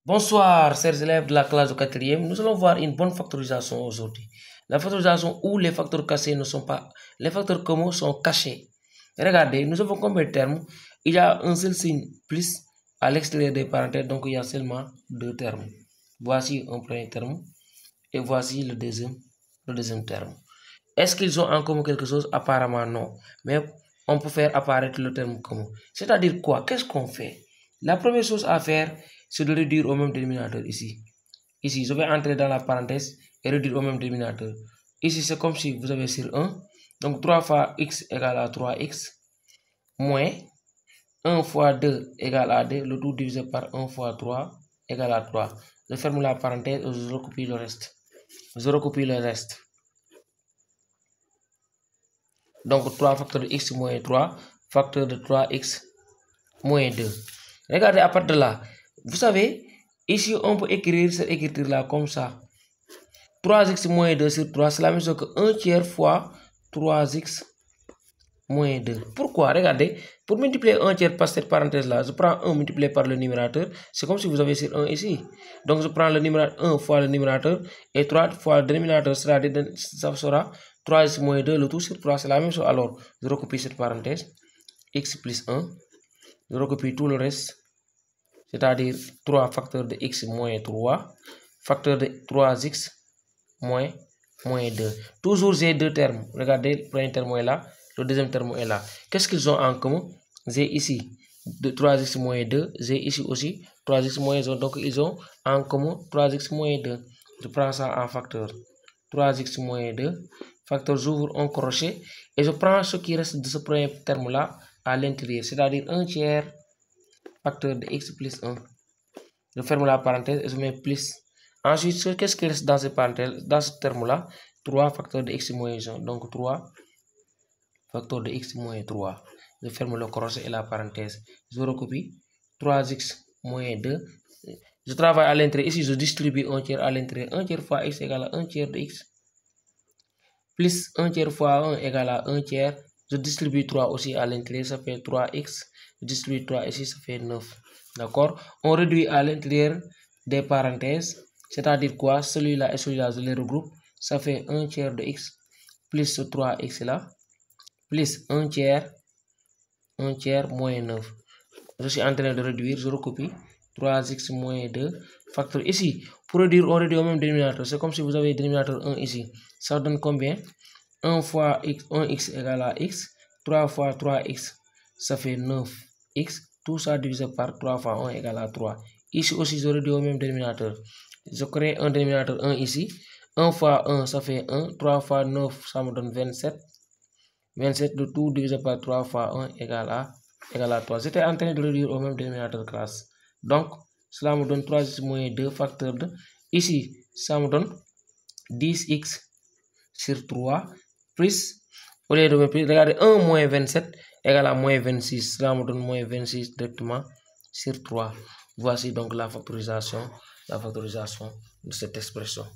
Bonsoir, chers élèves de la classe de 4e. Nous allons voir une bonne factorisation aujourd'hui. La factorisation où les facteurs cachés ne sont pas, les facteurs communs sont cachés. Regardez, nous avons combien de termes? Il y a un seul signe plus à l'extérieur des parenthèses, donc il y a seulement deux termes. Voici un premier terme et voici le deuxième terme. Est-ce qu'ils ont en commun quelque chose? Apparemment non. Mais on peut faire apparaître le terme commun. C'est-à-dire quoi? Qu'est-ce qu'on fait? La première chose à faire, c'est de réduire au même dénominateur ici. Ici, je vais entrer dans la parenthèse et réduire au même dénominateur. Ici, c'est comme si vous avez sur 1. Donc 3 fois x égale à 3x moins 1 fois 2 égale à 2. Le tout divisé par 1 fois 3 égale à 3. Je ferme la parenthèse et je recopie le reste. Donc 3 facteur de x moins 3, facteur de 3x moins 2. Regardez à partir de là. Vous savez, ici on peut écrire cette écriture-là comme ça. 3x moins 2 sur 3, c'est la même chose que 1 tiers fois 3x moins 2. Pourquoi? Regardez, pour multiplier 1 tiers par cette parenthèse-là, je prends 1 multiplié par le numérateur. C'est comme si vous avez sur 1 ici. Donc je prends le numérateur 1 fois le numérateur et 3 fois le dénominateur, c'est-à-dire ça sera 3x moins 2, le tout sur 3, c'est la même chose. Alors, je recopie cette parenthèse, x plus 1, je recopie tout le reste, c'est-à-dire 3 facteurs de x moins 3, facteur de 3x moins 2. Toujours j'ai deux termes. Regardez, le premier terme est là, le deuxième terme est là. Qu'est-ce qu'ils ont en commun? J'ai ici 3x moins 2, j'ai ici aussi 3x moins 1, donc ils ont en commun 3x moins 2. Je prends ça en facteur 3x moins 2, facteur, j'ouvre un crochet et je prends ce qui reste de ce premier terme-là à l'intérieur, c'est-à-dire 1 tiers facteur de x plus 1. Je ferme la parenthèse et je mets plus. Ensuite, qu'est-ce qui reste dans cette parenthèse? Dans ce terme-là, 3 facteurs de x moins 1. Donc 3 facteurs de x moins 3. Je ferme le crochet et la parenthèse. Je recopie 3x moins 2. Je travaille à l'intérieur. Ici, je distribue 1 tiers à l'intérieur. 1 tiers fois x égale à 1 tiers de x. Plus 1 tiers fois 1 égale à 1 tiers. Je distribue 3 aussi à l'intérieur. Ça fait 3x. Je distribue 3 ici, ça fait 9. D'accord? On réduit à l'intérieur des parenthèses. C'est-à-dire quoi? Celui-là et celui-là, je les regroupe. Ça fait 1 tiers de x plus ce 3x là. Plus 1 tiers moins 9. Je suis en train de réduire, je recopie 3x moins 2 facteur. Ici, pour réduire, on réduit au même dénominateur. C'est comme si vous avez dénominateur 1 ici. Ça donne combien? 1 fois x, 1x égale à x. 3 fois 3x, ça fait 9x. Tout ça divisé par 3 fois 1 égale à 3. Ici aussi, je réduis au même dénominateur. Je crée un dénominateur 1 ici. 1 fois 1, ça fait 1. 3 fois 9, ça me donne 27. 27, le tout divisé par 3 fois 1 égale à 3. J'étais en train de réduire au même dénominateur classe. Donc, cela me donne 3x moins 2 facteur de... Ici, ça me donne 10x sur 3 plus... Au lieu de me plus, regardez, 1 moins 27 égale à moins 26. Cela me donne moins 26 directement sur 3. Voici donc la factorisation de cette expression.